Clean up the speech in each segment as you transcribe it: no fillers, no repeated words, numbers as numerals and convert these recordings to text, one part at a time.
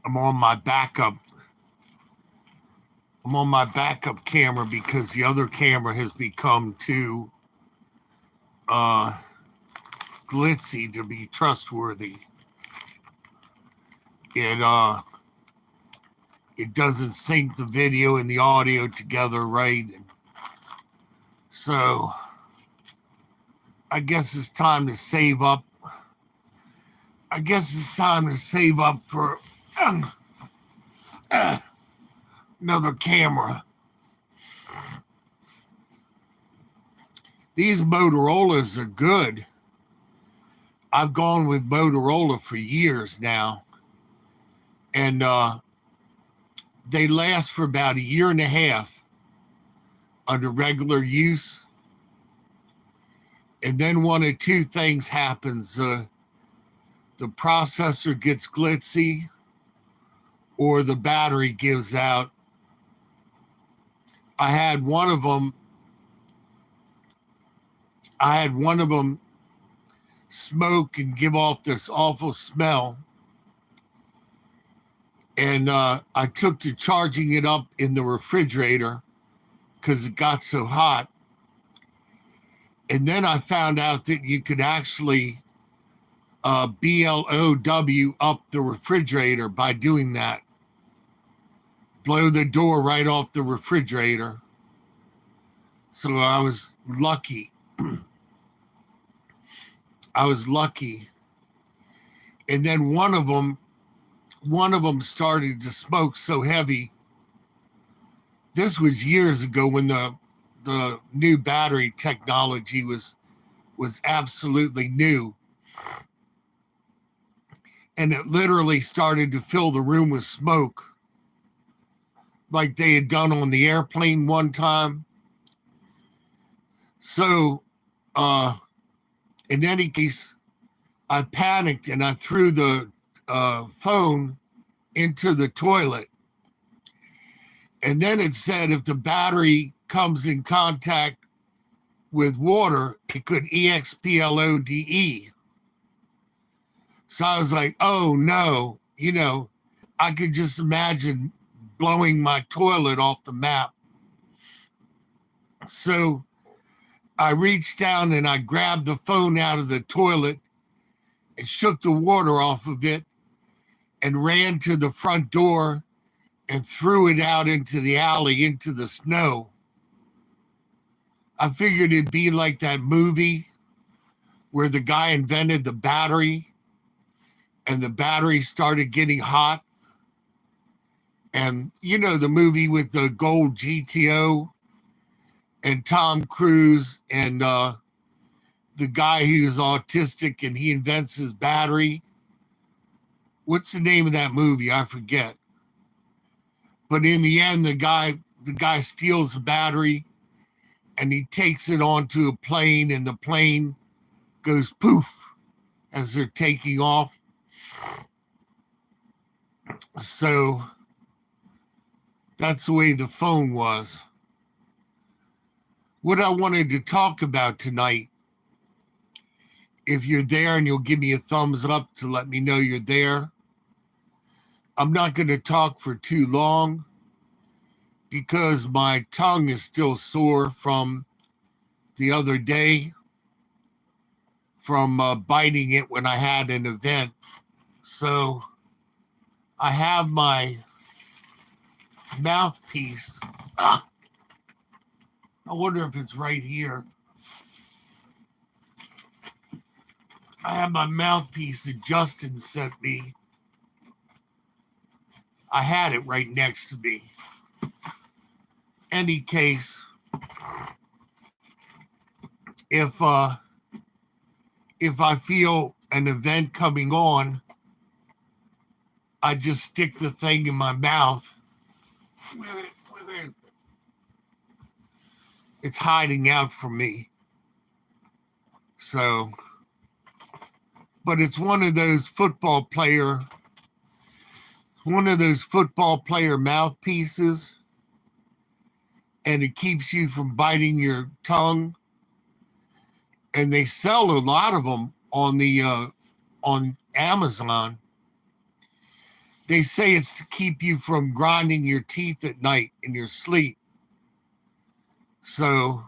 I'm on my backup. I'm on my backup camera because the other camera has become too glitzy to be trustworthy. It doesn't sync the video and the audio together right. So I guess it's time to save up. I guess it's time to save up for another camera. These Motorola's are good. I've gone with Motorola for years now. And they last for about a year and a half under regular use. And then one of two things happens. The processor gets glitzy or the battery gives out. I had one of them smoke and give off this awful smell. And I took to charging it up in the refrigerator because it got so hot. And then I found out that you could actually BLOW up the refrigerator by doing that. Blow the door right off the refrigerator. So I was lucky. I was lucky. And then one of them started to smoke so heavy. This was years ago when the new battery technology was absolutely new. And it literally started to fill the room with smoke, like they had done on the airplane one time. So, in any case, I panicked and I threw the phone into the toilet. And then it said if the battery comes in contact with water, it could explode. So I was like, oh no, I could just imagine blowing my toilet off the map. So I reached down and I grabbed the phone out of the toilet and shook the water off of it and ran to the front door and threw it out into the alley, into the snow. I figured it'd be like that movie where the guy invented the battery and the battery started getting hot. And the movie with the gold GTO and Tom Cruise and the guy who's autistic and he invents his battery. What's the name of that movie? I forget. But in the end, the guy steals the battery and he takes it onto a plane and the plane goes poof as they're taking off. So that's the way the phone was. What I wanted to talk about tonight, if you're there and you'll give me a thumbs up to let me know you're there. I'm not going to talk for too long because my tongue is still sore from the other day from biting it when I had an event. So I have my mouthpiece. I wonder if it's right here. I have my mouthpiece that Justin sent me. I had it right next to me. Any case, if I feel an event coming on, I just stick the thing in my mouth. It's hiding out from me. So, but it's one of those football player mouthpieces, and it keeps you from biting your tongue. And they sell a lot of them on Amazon. They say it's to keep you from grinding your teeth at night in your sleep. So,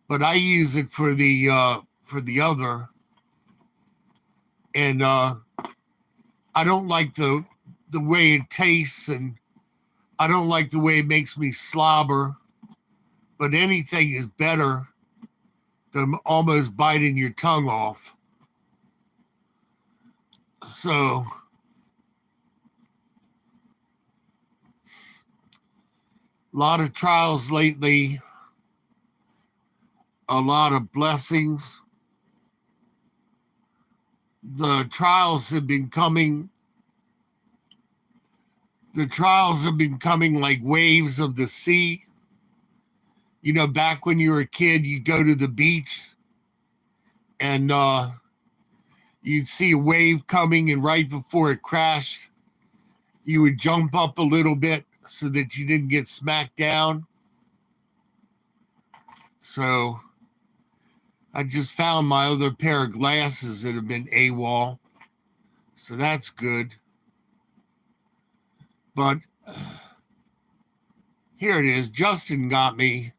but I use it for the other, and I don't like the way it tastes, and I don't like the way it makes me slobber. But anything is better than almost biting your tongue off. So, a lot of trials lately, a lot of blessings. The trials have been coming like waves of the sea. You know, back when you were a kid, you'd go to the beach and you'd see a wave coming, and right before it crashed, you would jump up a little bit so that you didn't get smacked down. So I just found my other pair of glasses that have been AWOL. So that's good. But here it is. Justin got me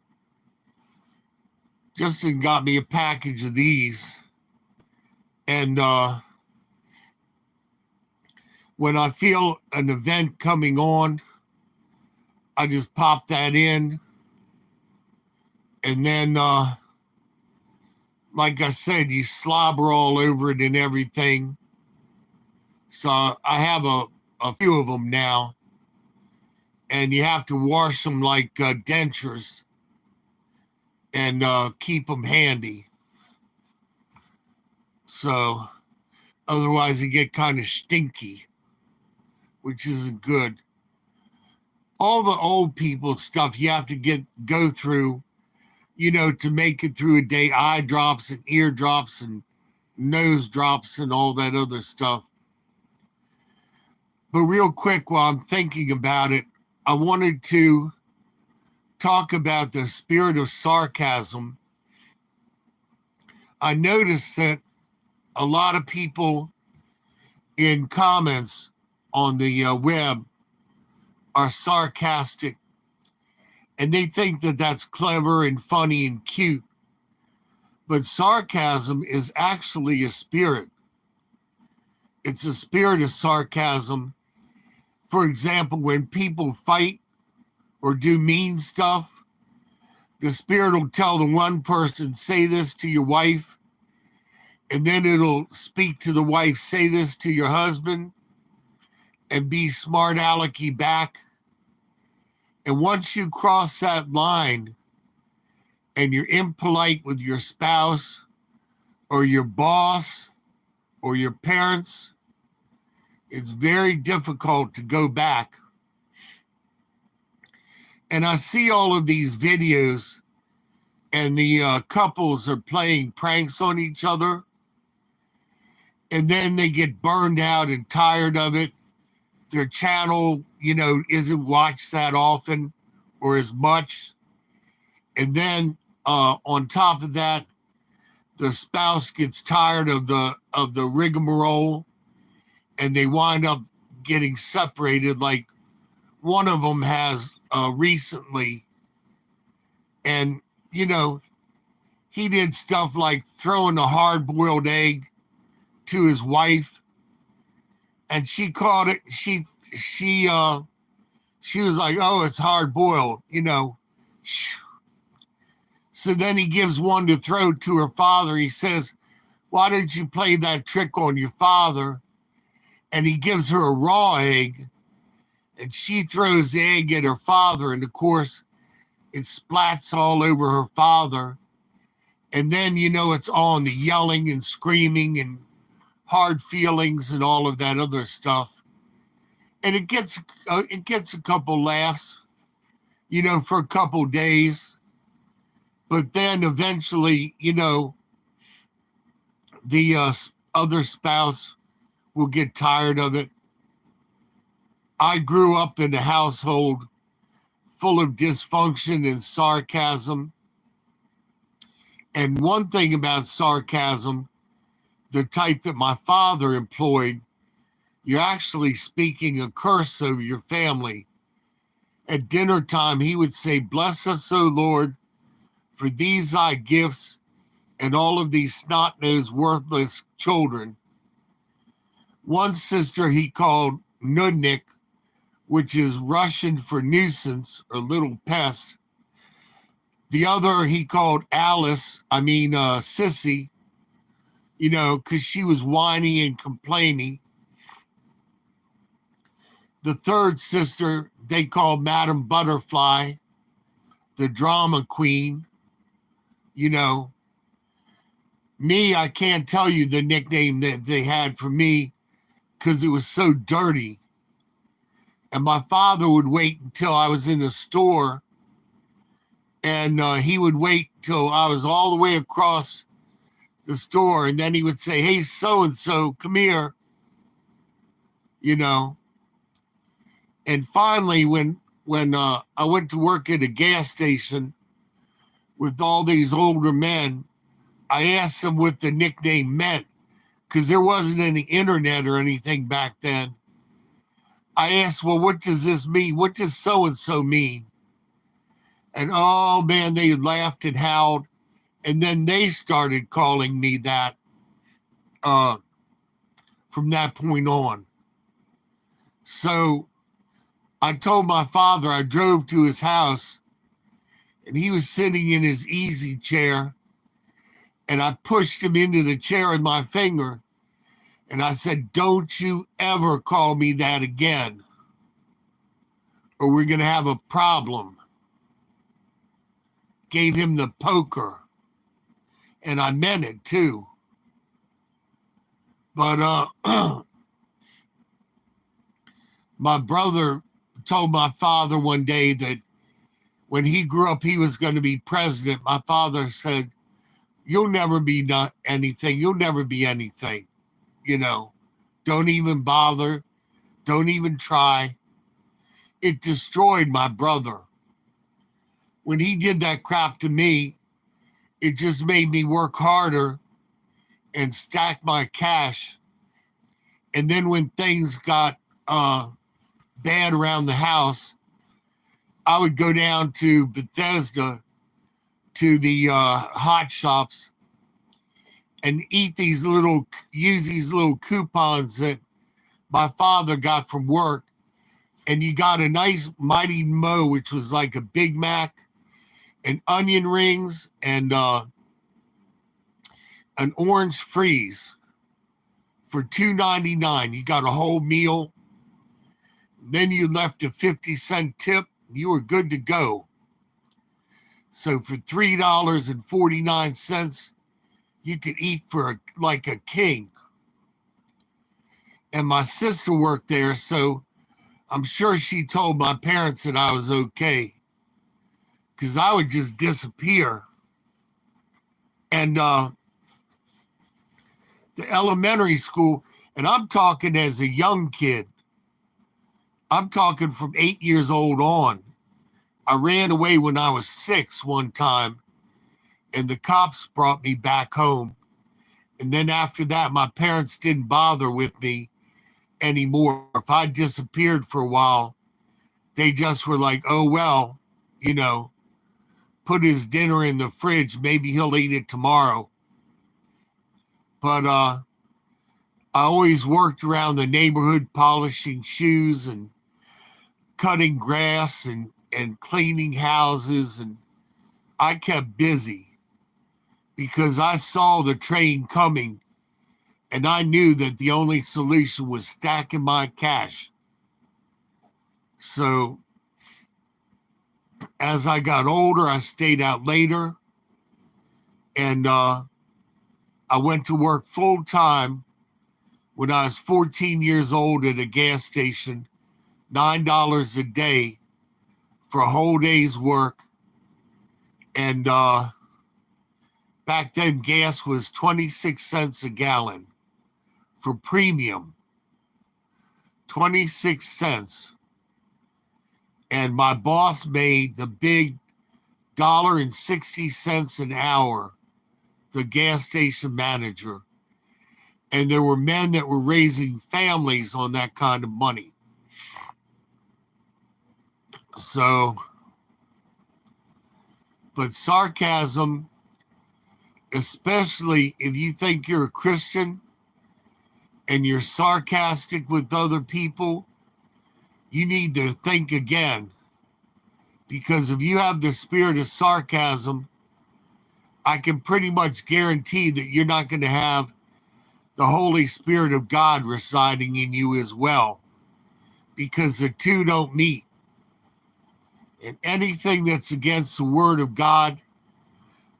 a package of these. And when I feel an event coming on, I just pop that in. And then, like I said, you slobber all over it and everything. So I have a few of them now. And you have to wash them like dentures and keep them handy. So otherwise they get kind of stinky, which isn't good. All the old people stuff you have to go through, you know, to make it through a day. Eye drops and ear drops and nose drops and all that other stuff. But real quick, while I'm thinking about it, I wanted to talk about the spirit of sarcasm. I noticed that a lot of people in comments on the web are sarcastic, and they think that that's clever and funny and cute. But sarcasm is actually a spirit. It's a spirit of sarcasm. For example, when people fight or do mean stuff, the spirit will tell the one person, say this to your wife, and then it'll speak to the wife, say this to your husband, and be smart alecky back. And once you cross that line and you're impolite with your spouse or your boss or your parents, it's very difficult to go back. And I see all of these videos, and the couples are playing pranks on each other, and then they get burned out and tired of it. Their channel, you know, isn't watched that often or as much. And then on top of that, the spouse gets tired of the rigmarole, and they wind up getting separated. Like one of them has recently, and you know, he did stuff like throwing a hard-boiled egg to his wife, and she called it. She was like, "Oh, it's hard-boiled," you know. So then he gives one to throw to her father. He says, "Why didn't you play that trick on your father?" And he gives her a raw egg, and she throws the egg at her father, and of course it splats all over her father. And then, you know, it's on the yelling and screaming and hard feelings and all of that other stuff. And it gets a couple laughs, you know, for a couple days. But then eventually, you know, the other spouse will get tired of it. I grew up in a household full of dysfunction and sarcasm. And one thing about sarcasm, the type that my father employed, you're actually speaking a curse over your family. At dinner time, he would say, "Bless us, O Lord, for these thy gifts and all of these snot-nosed, worthless children." One sister he called Nudnik, which is Russian for nuisance or little pest. The other he called Sissy, because she was whiny and complaining. The third sister they called Madam Butterfly, the drama queen. Me, I can't tell you the nickname that they had for me because it was so dirty. And my father would wait until I was in the store, and he would wait till I was all the way across the store, and then he would say, "Hey, so-and-so, come here." And finally, when I went to work at a gas station with all these older men, I asked them what the nickname meant, because there wasn't any internet or anything back then. I asked, "Well, what does this mean? What does so-and-so mean?" And oh man, they laughed and howled. And then they started calling me that from that point on. So I told my father, I drove to his house, and he was sitting in his easy chair, and I pushed him into the chair with my finger, and I said, "Don't you ever call me that again, or we're going to have a problem." Gave him the poker, and I meant it too. But my brother told my father one day that when he grew up, he was going to be president. My father said, "You'll never be anything. You'll never be anything. Don't even bother. Don't even try." It destroyed my brother. When he did that crap to me, it just made me work harder and stack my cash. And then when things got bad around the house, I would go down to Bethesda to the hot shops and use these little coupons that my father got from work. And you got a nice Mighty Mo, which was like a Big Mac, and onion rings, and an orange freeze for $2.99. You got a whole meal. Then you left a 50-cent tip. You were good to go. So for $3.49, you could eat like a king. And my sister worked there, so I'm sure she told my parents that I was okay, because I would just disappear. And the elementary school, and I'm talking as a young kid, I'm talking from 8 years old on. I ran away when I was 6 one time, and the cops brought me back home. And then after that, my parents didn't bother with me anymore. If I disappeared for a while, they just were like, "Oh, well, put his dinner in the fridge. Maybe he'll eat it tomorrow." But I always worked around the neighborhood polishing shoes and cutting grass and cleaning houses. And I kept busy because I saw the train coming, and I knew that the only solution was stacking my cash. So as I got older, I stayed out later, and I went to work full time when I was 14 years old at a gas station, $9 a day for a whole day's work. And back then, gas was 26 cents a gallon for premium. 26 cents. And my boss made the big $1.60 an hour, the gas station manager. And there were men that were raising families on that kind of money. So, but sarcasm, especially if you think you're a Christian and you're sarcastic with other people, you need to think again. Because if you have the spirit of sarcasm, I can pretty much guarantee that you're not going to have the Holy Spirit of God residing in you as well, because the two don't meet. And anything that's against the word of God,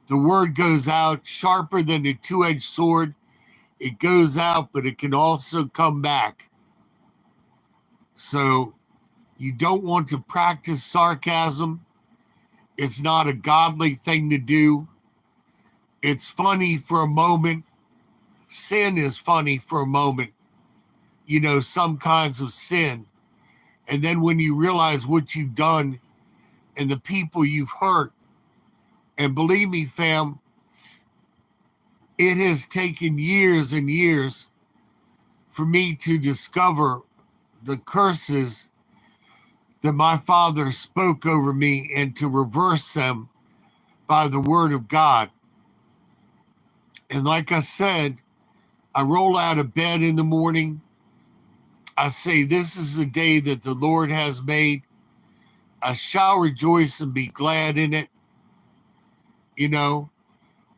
the word goes out sharper than a two-edged sword. It goes out, but it can also come back. So you don't want to practice sarcasm. It's not a godly thing to do. It's funny for a moment. Sin is funny for a moment. You know, some kinds of sin. And then when you realize what you've done and the people you've hurt, and believe me, fam, it has taken years and years for me to discover the curses that my father spoke over me and to reverse them by the word of God. And like I said, I roll out of bed in the morning. I say, this is the day that the Lord has made. I shall rejoice and be glad in it, you know,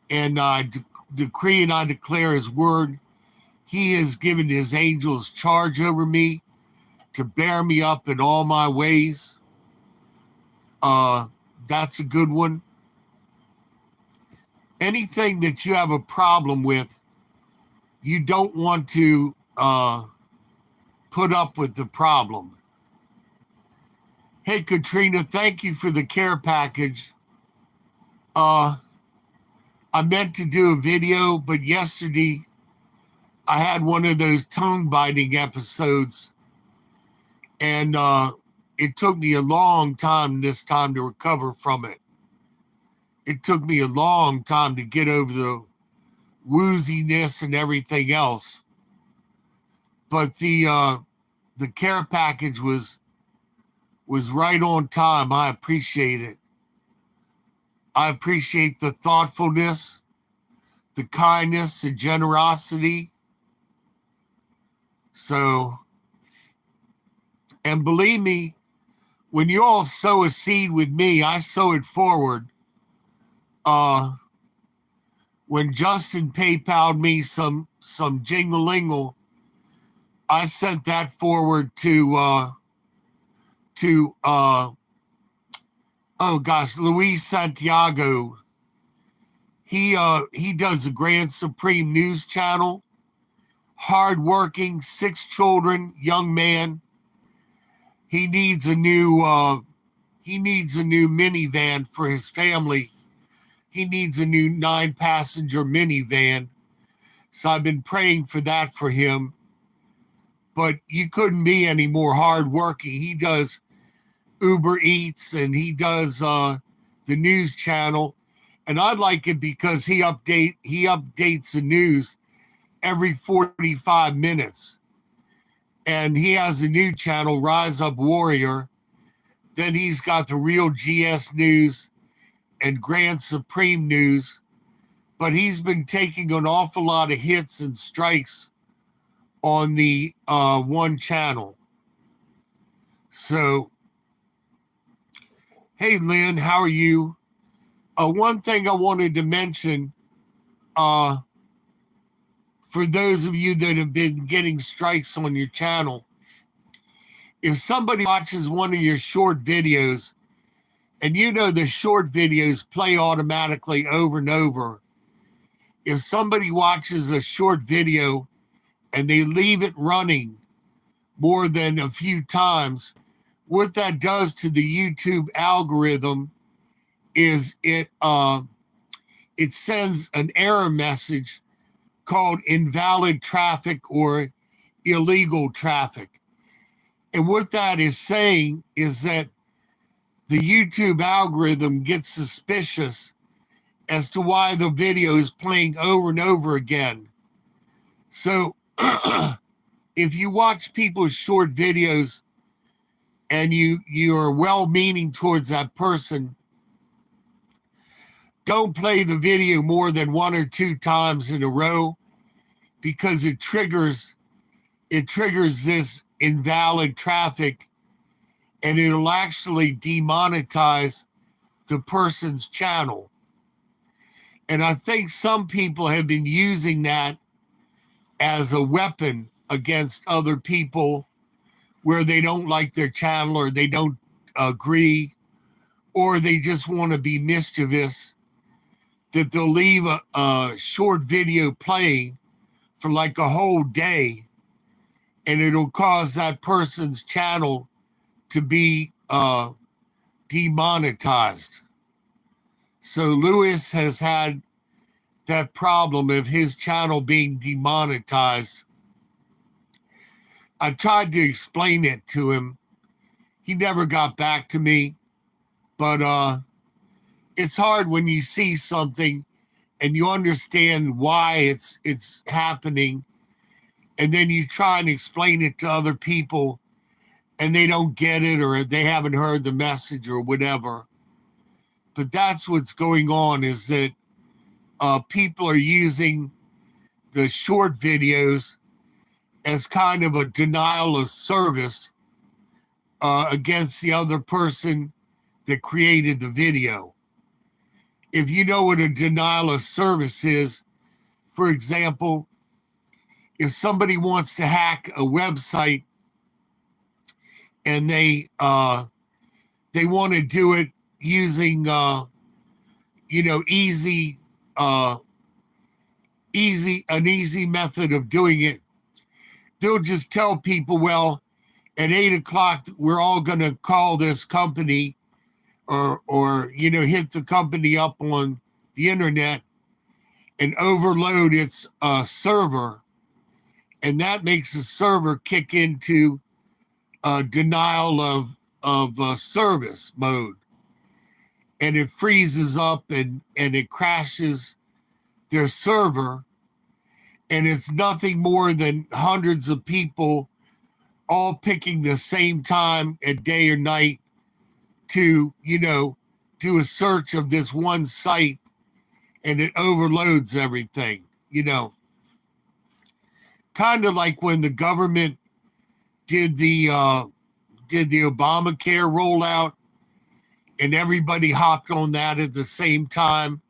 and I decree and I declare his word. He has given his angels charge over me to bear me up in all my ways. That's a good one. Anything that you have a problem with, you don't want to put up with the problem. Hey, Katrina, thank you for the care package. I meant to do a video, but yesterday I had one of those tongue biting episodes, and it took me a long time this time to recover from it. It took me a long time to get over the wooziness and everything else. But the care package was right on time. I appreciate it. I appreciate the thoughtfulness, the kindness, the generosity. So, and believe me, when you all sow a seed with me, I sow it forward. When Justin PayPal'd me some jingle-lingle, I sent that forward to Luis Santiago. He does the Grand Supreme News Channel. Hardworking, 6 children, young man. He needs a new minivan for his family. He needs a new 9-passenger minivan. So I've been praying for that for him. But you couldn't be any more hardworking. He does Uber Eats and he does the news channel. And I like it because he updates the news every 45 minutes. And he has a new channel, Rise Up Warrior. Then he's got the Real GS News and Grand Supreme News. But he's been taking an awful lot of hits and strikes on the one channel. So, hey, Lynn, how are you? One thing I wanted to mention, for those of you that have been getting strikes on your channel, if somebody watches one of your short videos, and you know the short videos play automatically over and over, if somebody watches a short video and they leave it running more than a few times, what that does to the YouTube algorithm is it sends an error message called invalid traffic or illegal traffic. And what that is saying is that the YouTube algorithm gets suspicious as to why the video is playing over and over again. So if you watch people's short videos and you are well-meaning towards that person, don't play the video more than 1 or 2 times in a row, because it triggers this invalid traffic, and it'll actually demonetize the person's channel. And I think some people have been using that as a weapon against other people where they don't like their channel, or they don't agree, or they just want to be mischievous, that they'll leave a short video playing for like a whole day, and it'll cause that person's channel to be demonetized. So Lewis has had that problem of his channel being demonetized. I tried to explain it to him. He never got back to me, but it's hard when you see something and you understand why it's happening, and then you try and explain it to other people and they don't get it, or they haven't heard the message or whatever. But that's what's going on, is that people are using the short videos as kind of a denial of service against the other person that created the video. If you know what a denial of service is, for example, if somebody wants to hack a website and they want to do it using an easy method of doing it, they'll just tell people, well, at 8 o'clock we're all going to call this company, or hit the company up on the internet and overload its server, and that makes the server kick into denial of service mode, and it freezes up and it crashes their server, and it's nothing more than hundreds of people all picking the same time at day or night to do a search of this one site, and it overloads everything. Kind of like when the government did the Obamacare rollout, and everybody hopped on that at the same time,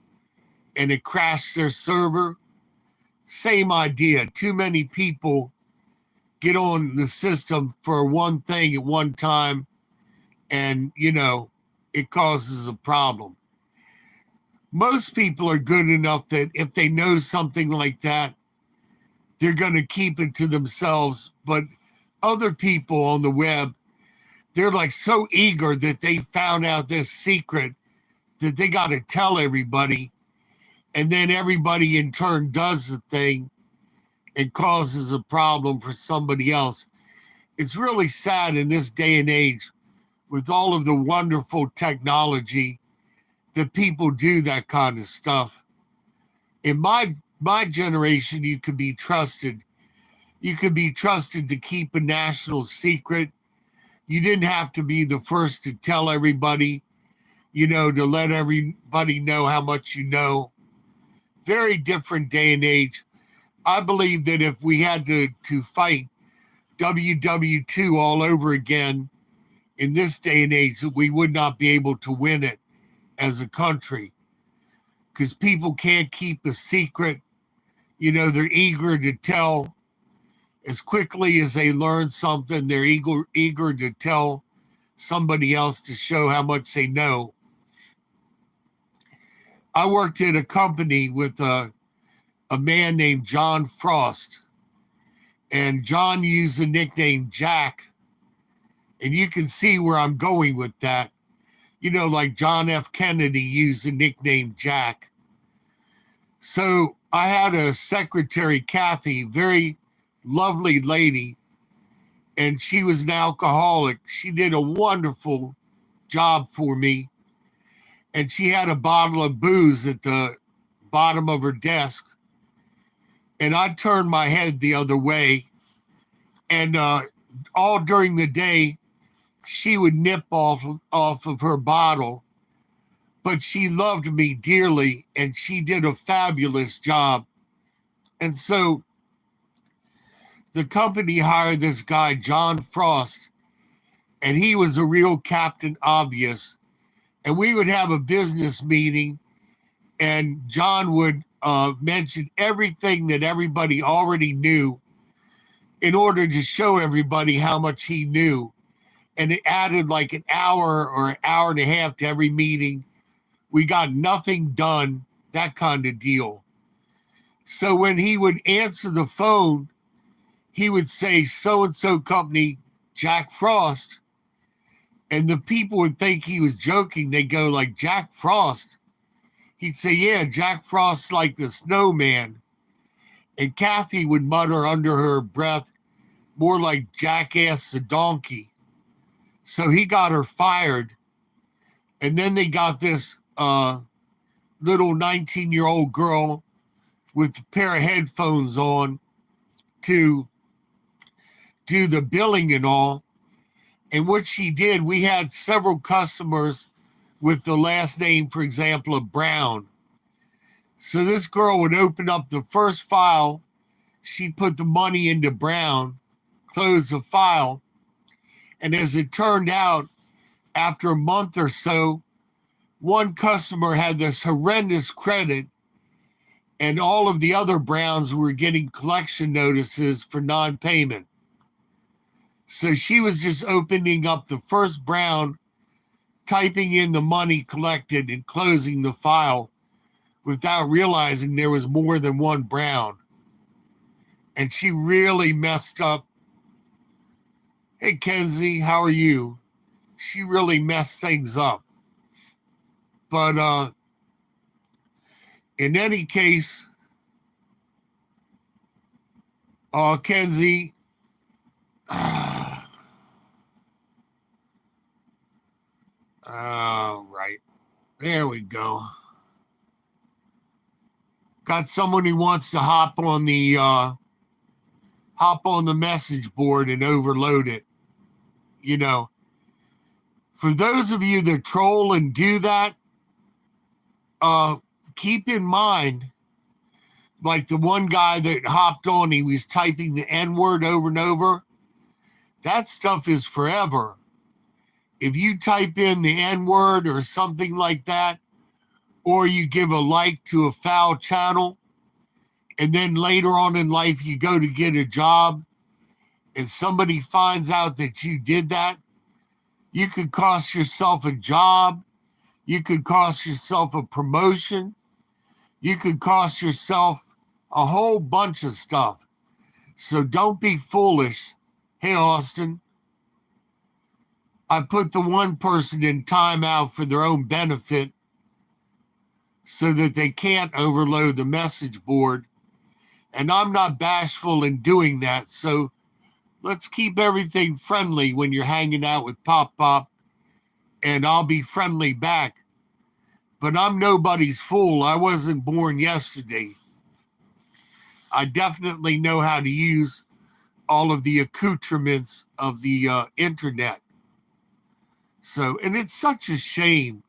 and it crashed their server. Same idea. Too many people get on the system for one thing at one time, and it causes a problem. Most people are good enough that if they know something like that, they're going to keep it to themselves. But other people on the web, they're like so eager that they found out this secret that they got to tell everybody, and then everybody in turn does the thing and causes a problem for somebody else. It's really sad in this day and age, with all of the wonderful technology, that people do that kind of stuff. In my generation, you could be trusted. You could be trusted to keep a national secret. You didn't have to be the first to tell everybody, to let everybody know how much you know. Very different day and age. I believe that if we had to fight WW2 all over again in this day and age, we would not be able to win it as a country, because people can't keep a secret. They're eager to tell. As quickly as they learn something, they're eager to tell somebody else to show how much they know. I worked at a company with a man named John Frost, and John used the nickname Jack, and you can see where I'm going with that. Like John F. Kennedy used the nickname Jack. So I had a secretary, Kathy, very lovely lady, and she was an alcoholic. She did a wonderful job for me, and she had a bottle of booze at the bottom of her desk. and I turned my head the other way. And all during the day, she would nip off of her bottle, but she loved me dearly, and she did a fabulous job. And so the company hired this guy, John Frost, and he was a real Captain Obvious. And we would have a business meeting, and John would mention everything that everybody already knew in order to show everybody how much he knew. And it added like an hour or an hour and a half to every meeting. We got nothing done, that kind of deal. So when he would answer the phone, he would say, so-and-so company, Jack Frost. And the people would think he was joking. They go like, Jack Frost? He'd say, yeah, Jack Frost's like the snowman. And Kathy would mutter under her breath, more like jackass the donkey. So he got her fired. And then they got this little 19-year-old girl with a pair of headphones on to do the billing and all. And what she did, we had several customers with the last name, for example, of Brown. So this girl would open up the first file. She'd put the money into Brown, close the file. And as it turned out, after a month or so, one customer had this horrendous credit, and all of the other Browns were getting collection notices for non-payment. So she was just opening up the first Brown, typing in the money collected and closing the file without realizing there was more than one Brown. And she really messed up. Hey, Kenzie, how are you? She really messed things up. But in any case, Kenzie, right. There we go. Got someone who wants to hop on the message board and overload it. You know, for those of you that troll and do that, keep in mind, like the one guy that hopped on, he was typing the N-word over and over. That stuff is forever. If you type in the N-word or something like that, or you give a like to a foul channel, and then later on in life you go to get a job, and somebody finds out that you did that, you could cost yourself a job, you could cost yourself a promotion, you could cost yourself a whole bunch of stuff. So don't be foolish. Hey, Austin, I put the one person in timeout for their own benefit so that they can't overload the message board. And I'm not bashful in doing that. So let's keep everything friendly when you're hanging out with Pop Pop, and I'll be friendly back. But I'm nobody's fool. I wasn't born yesterday. I definitely know how to use all of the accoutrements of the internet. So, and it's such a shame.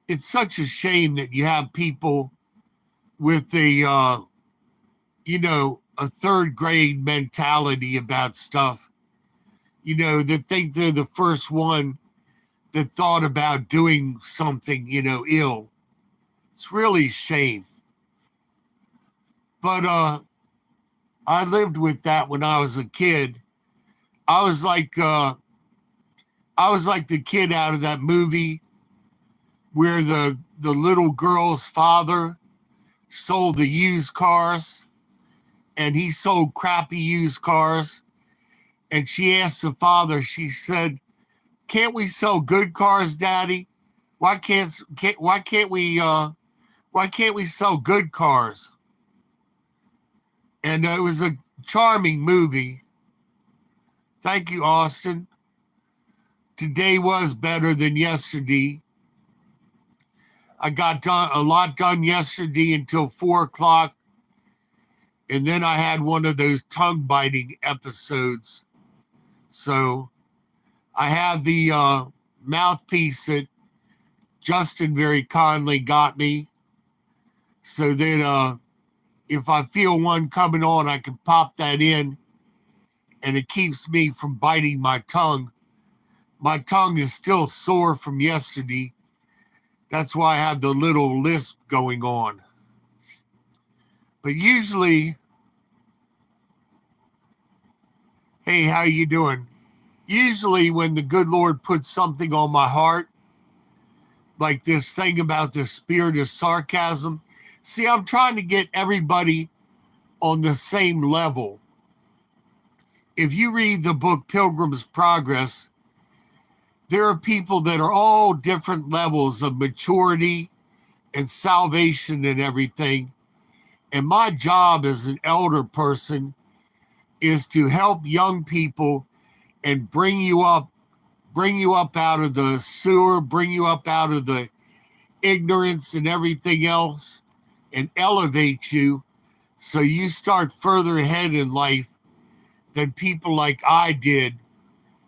It's such a shame that you have people with a third grade mentality about stuff, that think they're the first one that thought about doing something, ill. It's really a shame. But I lived with that when I was a kid. I was like the kid out of that movie where the little girl's father sold the used cars, and he sold crappy used cars. And she asked the father, she said, "Can't we sell good cars, Daddy? Why can't we sell good cars?" And it was a charming movie. Thank you, Austin. Today was better than yesterday. I got a lot done yesterday until 4 o'clock. And then I had one of those tongue biting episodes. So I have the mouthpiece that Justin very kindly got me, so that if I feel one coming on, I can pop that in, and it keeps me from biting my tongue. My tongue is still sore from yesterday. That's why I have the little lisp going on. But usually, hey, how you doing? Usually when the good Lord puts something on my heart, like this thing about the spirit of sarcasm, see, I'm trying to get everybody on the same level. If you read the book Pilgrim's Progress, there are people that are all different levels of maturity and salvation and everything. And my job as an elder person is to help young people and bring you up out of the sewer, bring you up out of the ignorance and everything else, and elevate you so you start further ahead in life than people like I did,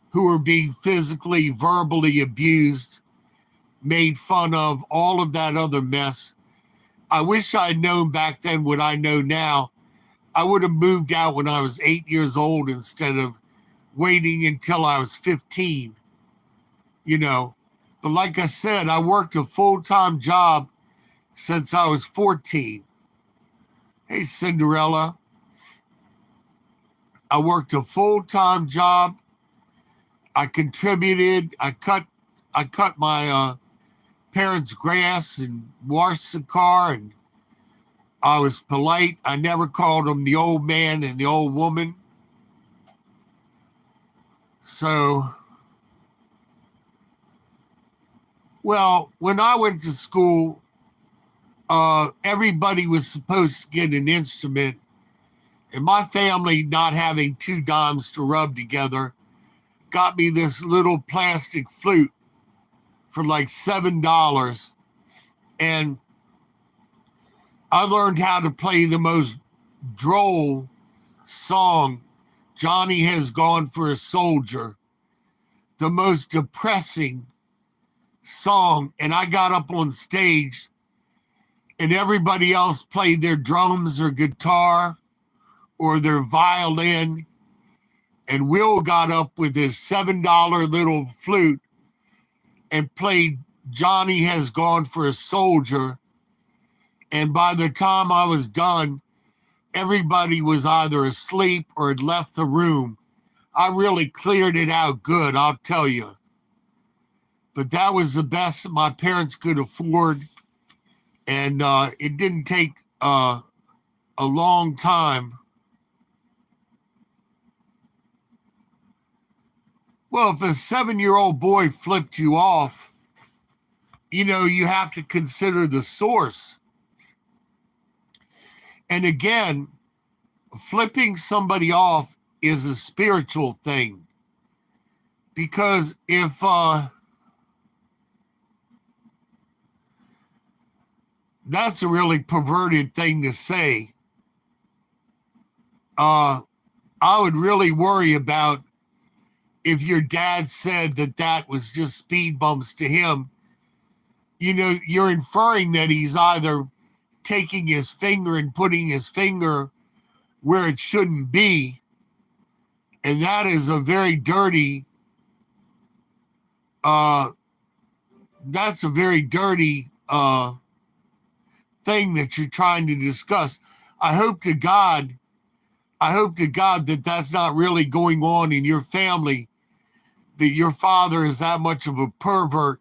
who were being physically, verbally abused, made fun of, all of that other mess. I wish I had known back then what I know now. I would have moved out when I was 8 years old instead of waiting until I was 15, you know. But like I said, I worked a full-time job since I was 14. Hey, Cinderella. I worked a full-time job. I contributed. I cut my parents' grass and washed the car, and I was polite. I never called them the old man and the old woman. So, well, when I went to school, everybody was supposed to get an instrument, and my family, not having 2 dimes to rub together, got me this little plastic flute for like $7. And I learned how to play the most droll song, Johnny Has Gone for a Soldier, the most depressing song. And I got up on stage and everybody else played their drums or guitar or their violin. And Will got up with his $7 little flute and played Johnny Has Gone for a Soldier. And by the time I was done, everybody was either asleep or had left the room. I really cleared it out good, I'll tell you. But that was the best my parents could afford. And it didn't take a long time. Well, if a 7-year-old boy flipped you off, you know, you have to consider the source. And again, flipping somebody off is a spiritual thing. Because if that's a really perverted thing to say, I would really worry about if your dad said that was just speed bumps to him. You know, you're inferring that he's either taking his finger and putting his finger where it shouldn't be. And that is a very dirty, that's a very dirty thing that you're trying to discuss. I hope to God that that's not really going on in your family, that your father is that much of a pervert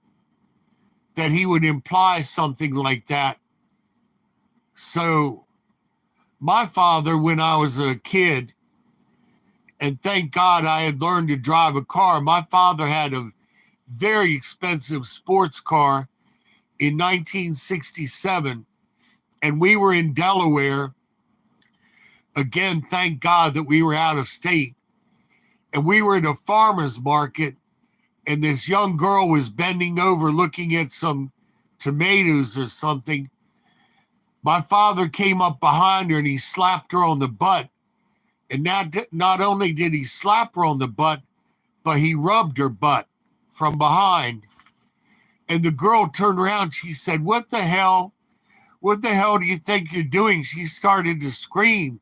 that he would imply something like that. So my father, when I was a kid, and thank God I had learned to drive a car, my father had a very expensive sports car in 1967, and we were in Delaware. Again, thank God that we were out of state. And we were at a farmer's market, and this young girl was bending over looking at some tomatoes or something. My father came up behind her and he slapped her on the butt. And not only did he slap her on the butt, but he rubbed her butt from behind. And the girl turned around. She said, "What the hell? What the hell do you think you're doing?" She started to scream.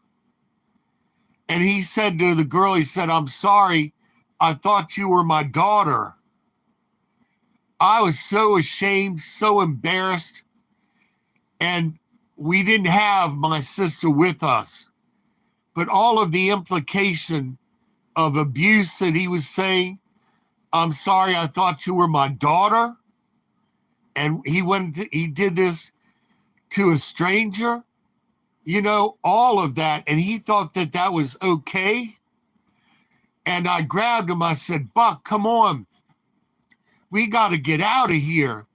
And he said to the girl, he said, "I'm sorry. I thought you were my daughter." I was so ashamed, so embarrassed. And we didn't have my sister with us. But all of the implication of abuse that he was saying, "I'm sorry, I thought you were my daughter." And he did this to a stranger, all of that. And he thought that that was okay. And I grabbed him. I said, "Buck, come on. We got to get out of here."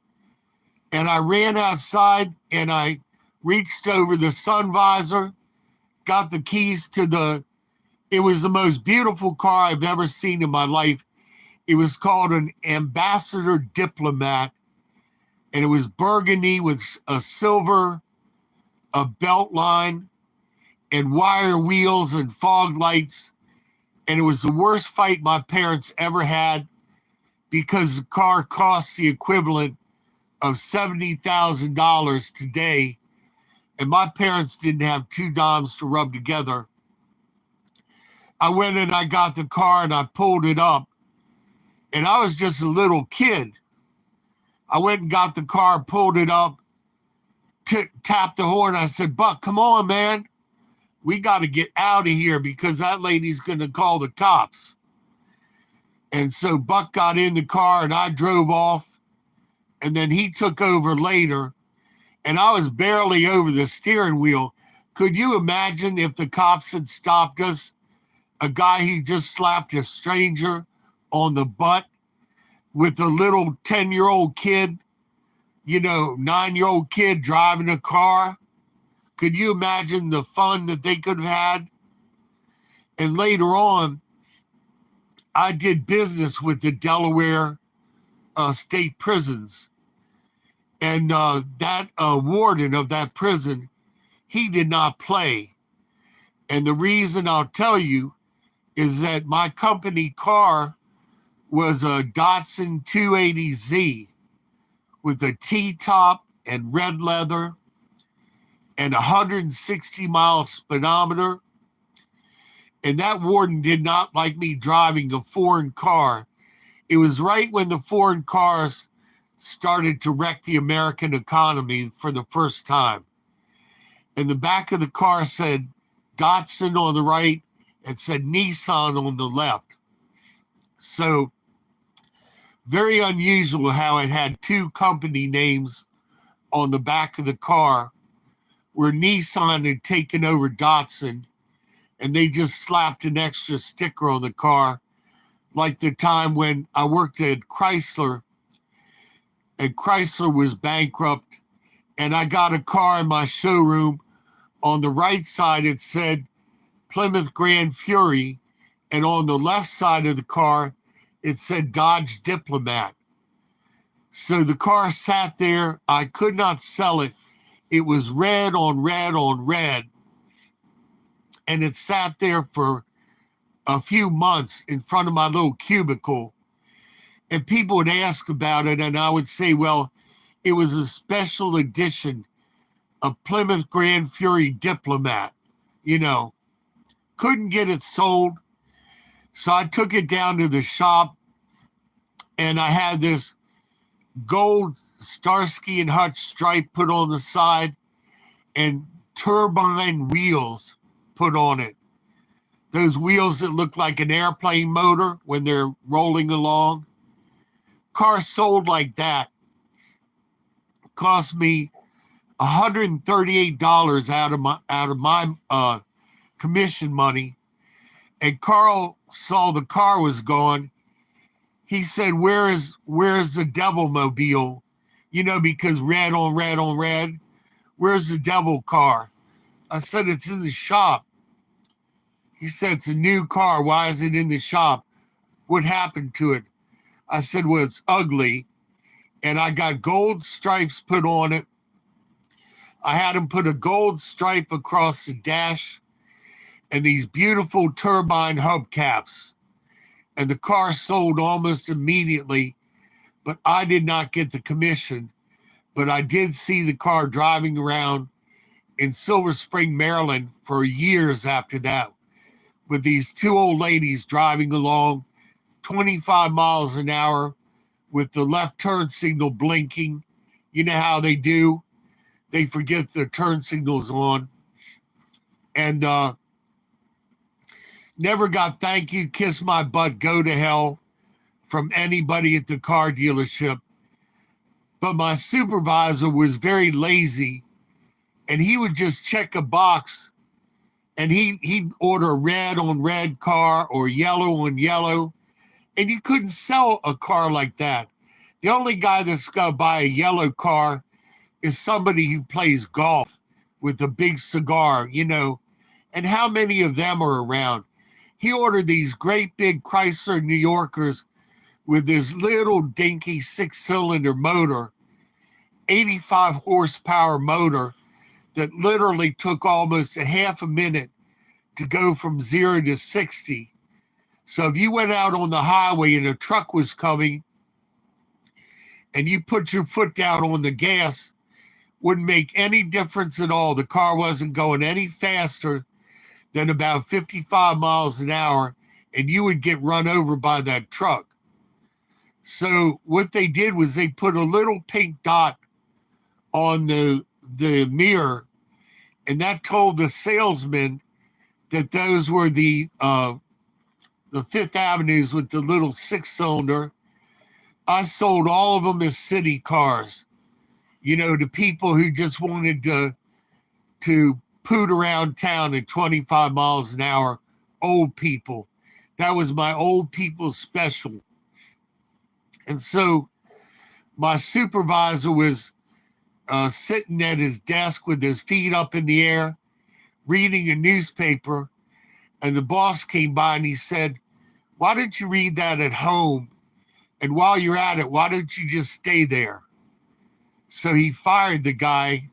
And I ran outside and I reached over the sun visor, got the keys to it was the most beautiful car I've ever seen in my life. It was called an Ambassador Diplomat, and it was burgundy with a belt line and wire wheels and fog lights. And it was the worst fight my parents ever had because the car costs the equivalent of $70,000 today. And my parents didn't have two dimes to rub together. I went and I got the car and I pulled it up. And I was just a little kid. I went and got the car, pulled it up, tapped the horn. I said, "Buck, come on, man. We got to get out of here because that lady's going to call the cops." And so Buck got in the car and I drove off. And then he took over later. And I was barely over the steering wheel. Could you imagine if the cops had stopped us? A guy who just slapped a stranger on the butt with a little 10-year-old kid, 9-year-old kid driving a car. Could you imagine the fun that they could have had? And later on, I did business with the Delaware state prisons. And that warden of that prison, he did not play. And the reason I'll tell you is that my company car was a Datsun 280Z with a T-top and red leather and 160-mile speedometer. And that warden did not like me driving a foreign car. It was right when the foreign cars started to wreck the American economy for the first time. And the back of the car said Datsun on the right and said Nissan on the left. So very unusual how it had two company names on the back of the car, where Nissan had taken over Datsun and they just slapped an extra sticker on the car, like the time when I worked at Chrysler and Chrysler was bankrupt, and I got a car in my showroom. On the right side, it said Plymouth Grand Fury, and on the left side of the car, it said Dodge Diplomat. So the car sat there. I could not sell it. It was red on red on red, and it sat there for a few months in front of my little cubicle. And people would ask about it, and I would say, well, it was a special edition of Plymouth Grand Fury Diplomat. Couldn't get it sold. So I took it down to the shop, and I had this gold Starsky and Hutch stripe put on the side and turbine wheels put on it. Those wheels that look like an airplane motor when they're rolling along. Car sold like that. Cost me $138 out of my commission money. And Carl saw the car was gone. He said, where's the devil mobile? Because red on red on red. Where's the devil car? I said, it's in the shop. He said, it's a new car. Why is it in the shop? What happened to it? I said, well, it's ugly. And I got gold stripes put on it. I had him put a gold stripe across the dash and these beautiful turbine hubcaps. And the car sold almost immediately, but I did not get the commission. But I did see the car driving around in Silver Spring, Maryland for years after that, with these two old ladies driving along 25 miles an hour with the left turn signal blinking. You know how they do. They forget their turn signals on. And never got thank you, kiss my butt, go to hell from anybody at the car dealership. But my supervisor was very lazy, and he would just check a box, and he'd order red on red car or yellow on yellow. And you couldn't sell a car like that. The only guy that's going to buy a yellow car is somebody who plays golf with a big cigar, you know. And how many of them are around? He ordered these great big Chrysler New Yorkers with this little dinky 6-cylinder motor, 85 horsepower motor that literally took almost a half a minute to go from 0 to 60. So if you went out on the highway and a truck was coming and you put your foot down on the gas, wouldn't make any difference at all. The car wasn't going any faster than about 55 miles an hour, and you would get run over by that truck. So what they did was they put a little pink dot on the mirror, and that told the salesman that those were the Fifth Avenues with the little 6-cylinder. I sold all of them as city cars, you know, to people who just wanted to poot around town at 25 miles an hour, old people. That was my old people special. And so my supervisor was sitting at his desk with his feet up in the air, reading a newspaper, and the boss came by and he said, "Why don't you read that at home? And while you're at it, why don't you just stay there?" So he fired the guy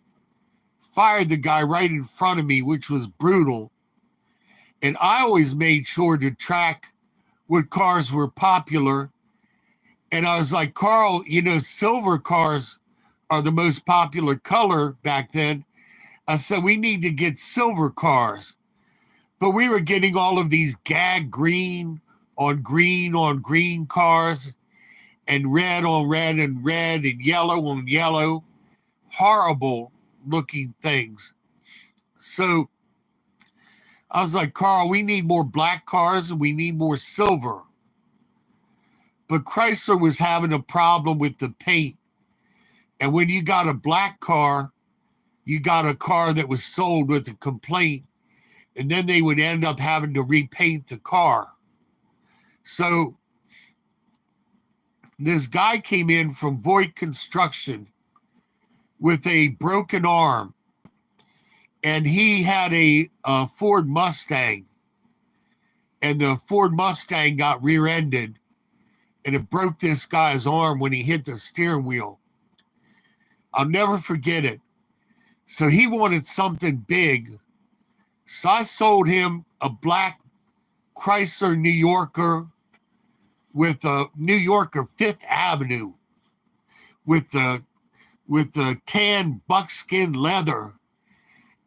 right in front of me, which was brutal. And I always made sure to track what cars were popular. And I was like, "Carl, you know, silver cars are the most popular color back then." I said, "We need to get silver cars." But we were getting all of these gag green on green cars, and red on red and red and yellow on yellow. Horrible looking things. So I was like, "Carl, we need more black cars and we need more silver." But Chrysler was having a problem with the paint. And when you got a black car, you got a car that was sold with a complaint, and then they would end up having to repaint the car. So this guy came in from Voigt Construction with a broken arm, and he had a Ford Mustang, and the Ford Mustang got rear-ended, and it broke this guy's arm when he hit the steering wheel. I'll never forget it. So he wanted something big. So I sold him a black Chrysler New Yorker with a New Yorker Fifth Avenue with the tan buckskin leather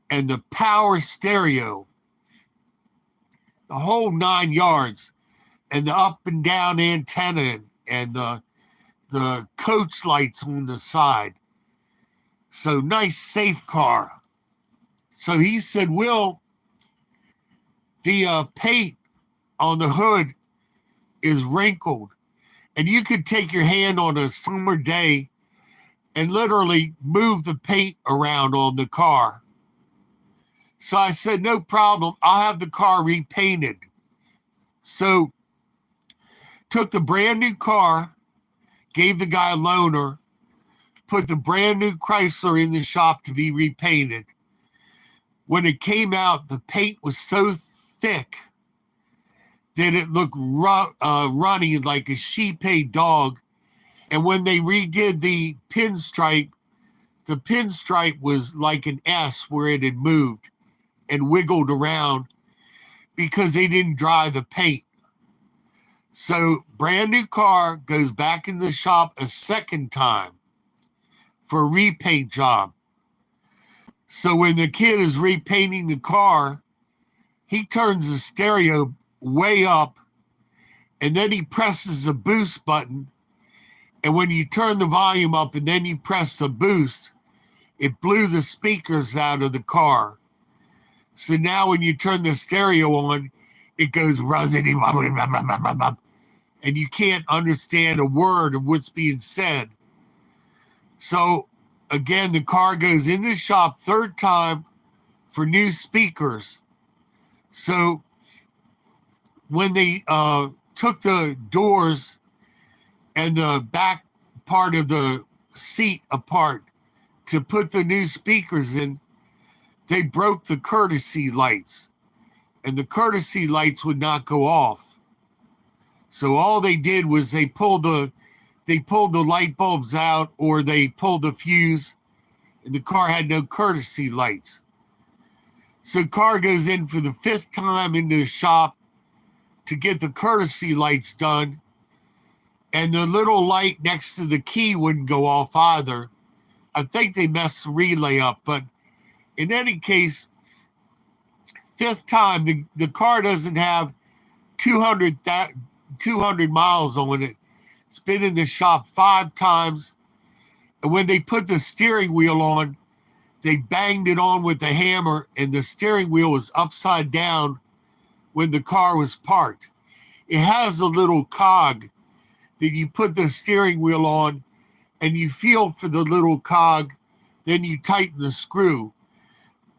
and the power stereo, the whole 9 yards, and the up and down antenna and the coach lights on the side. So nice, safe car. So he said, "Will, the paint on the hood is wrinkled, and you could take your hand on a summer day and literally move the paint around on the car." So I said, "No problem. I'll have the car repainted." So took the brand new car, gave the guy a loaner, put the brand new Chrysler in the shop to be repainted. When it came out, the paint was so thick that it looked runny like a Shih-Pei dog. And when they redid the pinstripe the pinstripe was like an S where it had moved and wiggled around because they didn't dry the paint. So brand new car goes back in the shop a second time for a repaint job. So when the kid is repainting the car, he turns the stereo way up and then he presses the boost button. And when you turn the volume up and then you press the boost, it blew the speakers out of the car. So now when you turn the stereo on, it goes and you can't understand a word of what's being said. So again, the car goes in the shop third time for new speakers. So when they took the doors and the back part of the seat apart to put the new speakers in, they broke the courtesy lights, and the courtesy lights would not go off. So all they did was they pulled the light bulbs out, or they pulled the fuse, and the car had no courtesy lights. So car goes in for the fifth time into the shop to get the courtesy lights done, and the little light next to the key wouldn't go off either. I think they messed the relay up, but in any case, fifth time, the car doesn't have 200 miles on it. It's been in the shop 5 times. And when they put the steering wheel on, they banged it on with a hammer, and the steering wheel was upside down when the car was parked. It has a little cog that you put the steering wheel on, and you feel for the little cog, then you tighten the screw.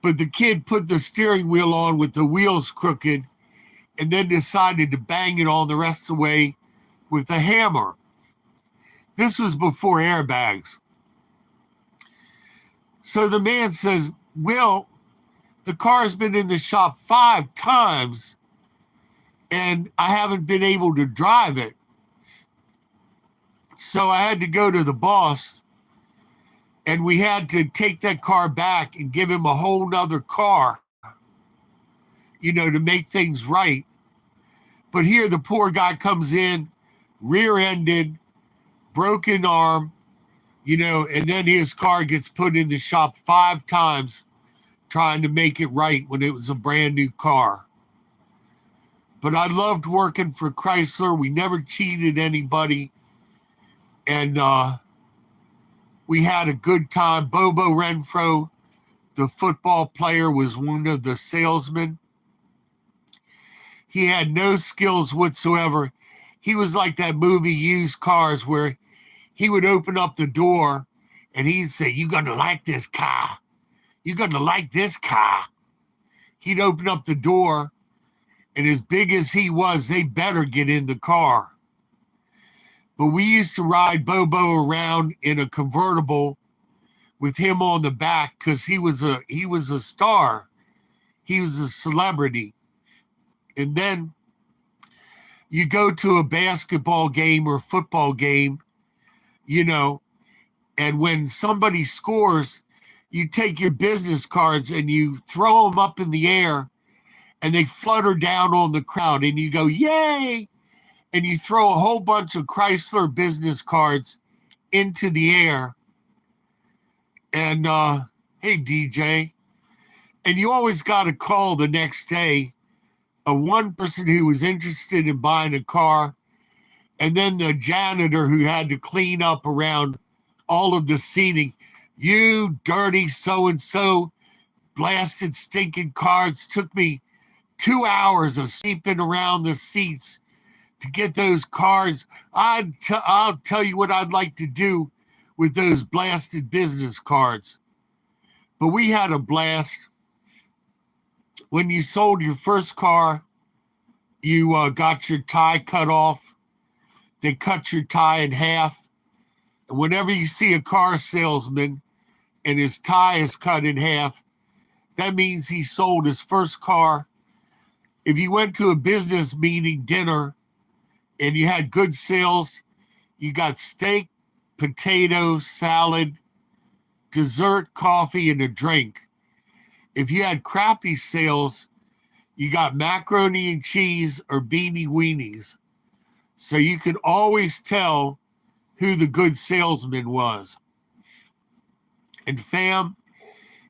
But the kid put the steering wheel on with the wheels crooked and then decided to bang it on the rest of the way with a hammer. This was before airbags. So the man says, Will, the car's been in the shop 5 times and I haven't been able to drive it. So I had to go to the boss, and we had to take that car back and give him a whole nother car, to make things right. But here the poor guy comes in, rear-ended, broken arm, and then his car gets put in the shop 5 times trying to make it right when it was a brand new car. But I loved working for Chrysler. We never cheated anybody. And we had a good time. Bobo Renfro, the football player, was one of the salesmen. He had no skills whatsoever. He was like that movie Used Cars, where he would open up the door and he'd say, "You're going to like this car. You're going to like this car." He'd open up the door, and as big as he was, they better get in the car. But we used to ride Bobo around in a convertible with him on the back because he was a star. He was a celebrity. And then you go to a basketball game or football game, and when somebody scores, you take your business cards and you throw them up in the air and they flutter down on the crowd and you go, "Yay!" And you throw a whole bunch of Chrysler business cards into the air. And, hey, DJ. And you always got a call the next day of one person who was interested in buying a car, and then the janitor who had to clean up around all of the seating. "You dirty so-and-so, blasted stinking cards. Took me 2 hours of sweeping around the seats to get those cards. I'll tell you what I'd like to do with those blasted business cards." But we had a blast. When you sold your first car, you got your tie cut off. They cut your tie in half. And whenever you see a car salesman and his tie is cut in half, that means he sold his first car. If you went to a business meeting dinner and you had good sales, you got steak, potato, salad, dessert, coffee, and a drink. If you had crappy sales, you got macaroni and cheese or beanie weenies. So you could always tell who the good salesman was. And fam,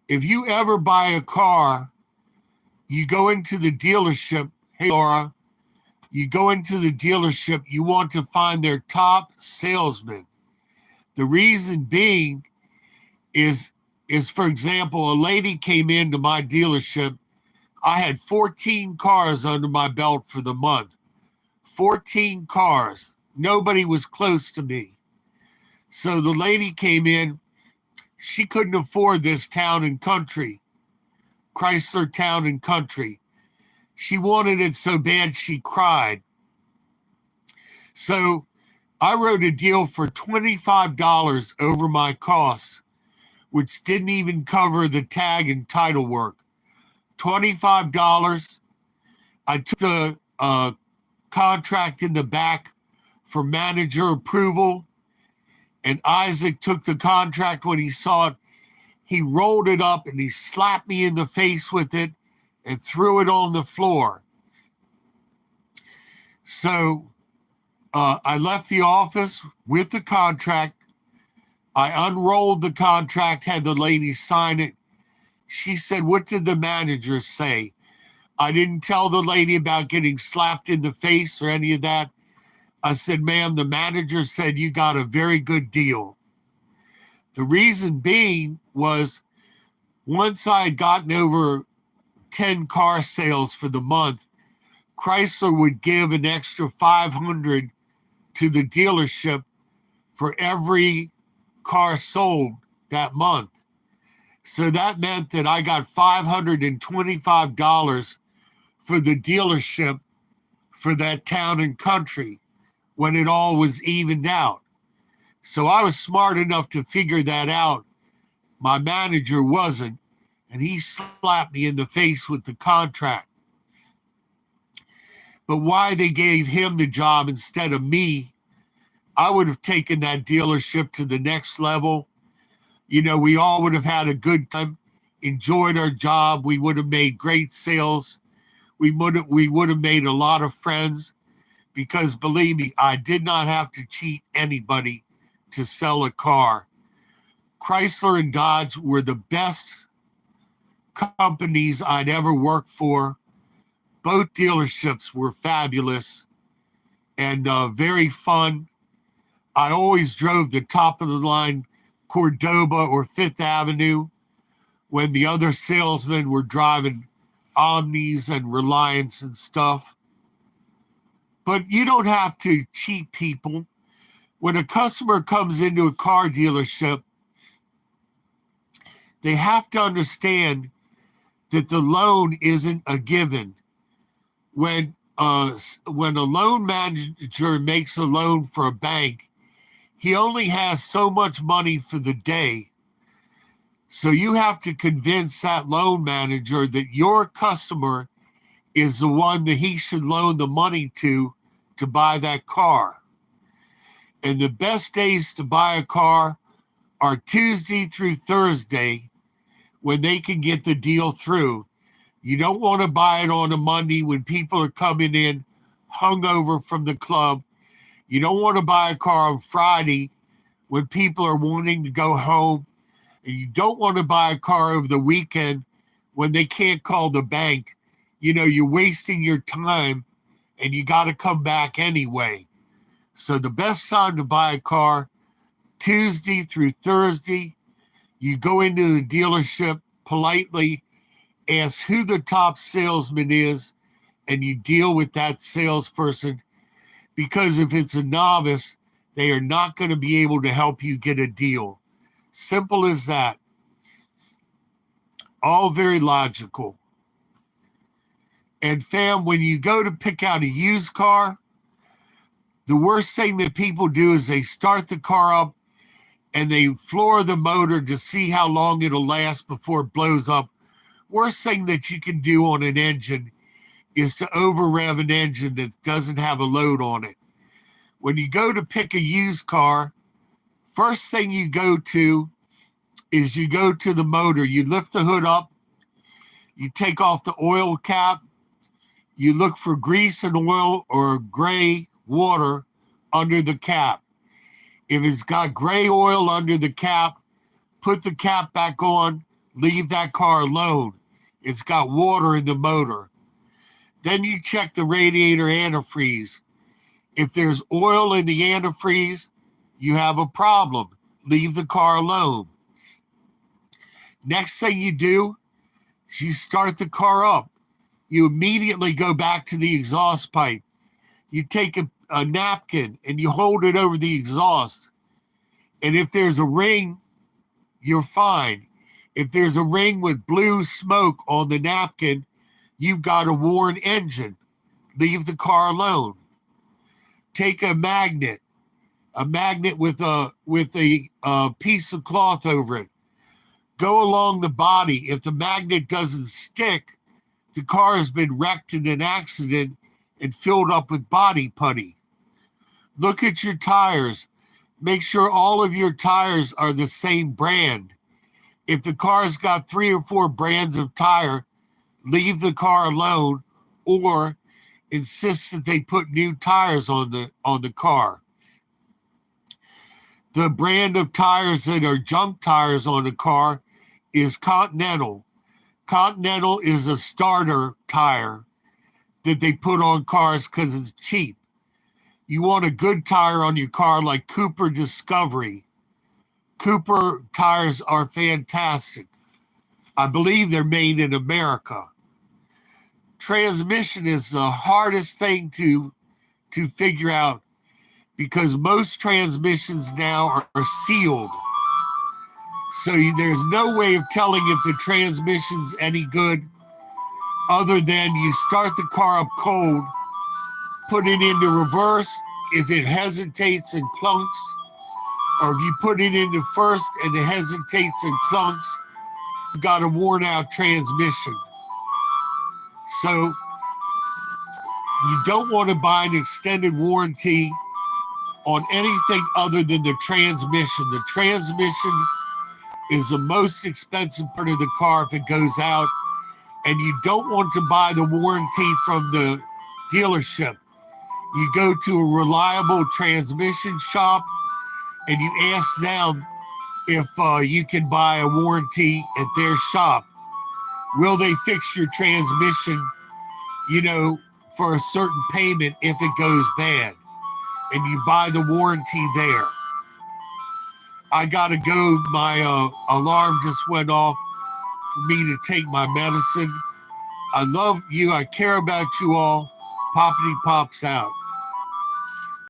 if you ever buy a car, you go into the dealership. Hey, Laura, you go into the dealership, you want to find their top salesman. The reason being is for example, a lady came into my dealership. I had 14 cars under my belt for the month. 14 cars. Nobody was close to me. So the lady came in. She couldn't afford this town and country, Chrysler Town and Country. She wanted it so bad she cried. So I wrote a deal for $25 over my costs, which didn't even cover the tag and title work. $25. I took the contract in the back for manager approval, and Isaac took the contract when he saw it. He rolled it up and he slapped me in the face with it and threw it on the floor. So I left the office with the contract. I unrolled the contract, had the lady sign it. She said, "What did the manager say?" I didn't tell the lady about getting slapped in the face or any of that. I said, "Ma'am, the manager said you got a very good deal." The reason being was once I had gotten over 10 car sales for the month, Chrysler would give an extra $500 to the dealership for every car sold that month. So that meant that I got $525 for the dealership for that town and country when it all was evened out. So I was smart enough to figure that out. My manager wasn't, and he slapped me in the face with the contract. But why they gave him the job instead of me, I would have taken that dealership to the next level. You know, we all would have had a good time, enjoyed our job. We would have made great sales. We would have made a lot of friends because, believe me, I did not have to cheat anybody to sell a car. Chrysler and Dodge were the best companies I'd ever worked for. Both dealerships were fabulous and very fun. I always drove the top of the line Cordoba or Fifth Avenue when the other salesmen were driving Omnis and Reliance and stuff. But you don't have to cheat people. When a customer comes into a car dealership, they have to understand that the loan isn't a given. When a loan manager makes a loan for a bank, he only has so much money for the day. So you have to convince that loan manager that your customer is the one that he should loan the money to buy that car. And the best days to buy a car are Tuesday through Thursday when they can get the deal through. You don't want to buy it on a Monday when people are coming in hungover from the club. You don't want to buy a car on Friday when people are wanting to go home. And you don't want to buy a car over the weekend when they can't call the bank. You know, you're wasting your time and you got to come back anyway. So the best time to buy a car, Tuesday through Thursday. You go into the dealership politely, ask who the top salesman is, and you deal with that salesperson. Because if it's a novice, they are not going to be able to help you get a deal. Simple as that. All very logical. And fam, when you go to pick out a used car, the worst thing that people do is they start the car up and they floor the motor to see how long it'll last before it blows up. Worst thing that you can do on an engine is to over-rev an engine that doesn't have a load on it. When you go to pick a used car, first thing you go to is you go to the motor, you lift the hood up, you take off the oil cap, you look for grease and oil or gray water under the cap. If it's got gray oil under the cap, put the cap back on, leave that car alone. It's got water in the motor. Then you check the radiator antifreeze. If there's oil in the antifreeze, you have a problem. Leave the car alone. Next thing you do is you start the car up. You immediately go back to the exhaust pipe. You take a napkin and you hold it over the exhaust. And if there's a ring, you're fine. If there's a ring with blue smoke on the napkin, you've got a worn engine. Leave the car alone. Take a magnet with a piece of cloth over it. Go along the body. If the magnet doesn't stick, the car has been wrecked in an accident and filled up with body putty. Look at your tires. Make sure all of your tires are the same brand. If the car's got 3 or 4 brands of tire, leave the car alone or insist that they put new tires on the car. The brand of tires that are junk tires on the car is Continental. Continental is a starter tire that they put on cars because it's cheap. You want a good tire on your car like Cooper Discovery. Cooper tires are fantastic. I believe they're made in America. Transmission is the hardest thing to figure out because most transmissions now are sealed. So there's no way of telling if the transmission's any good other than you start the car up cold, put it into reverse. If it hesitates and clunks, or if you put it into first and it hesitates and clunks, you've got a worn out transmission. So you don't want to buy an extended warranty on anything other than the transmission. The transmission is the most expensive part of the car if it goes out, and you don't want to buy the warranty from the dealership. You go to a reliable transmission shop and you ask them if you can buy a warranty at their shop. Will they fix your transmission, for a certain payment if it goes bad? And you buy the warranty there. I gotta go. My alarm just went off for me to take my medicine. I love you. I care about you all. Poppity Pops out.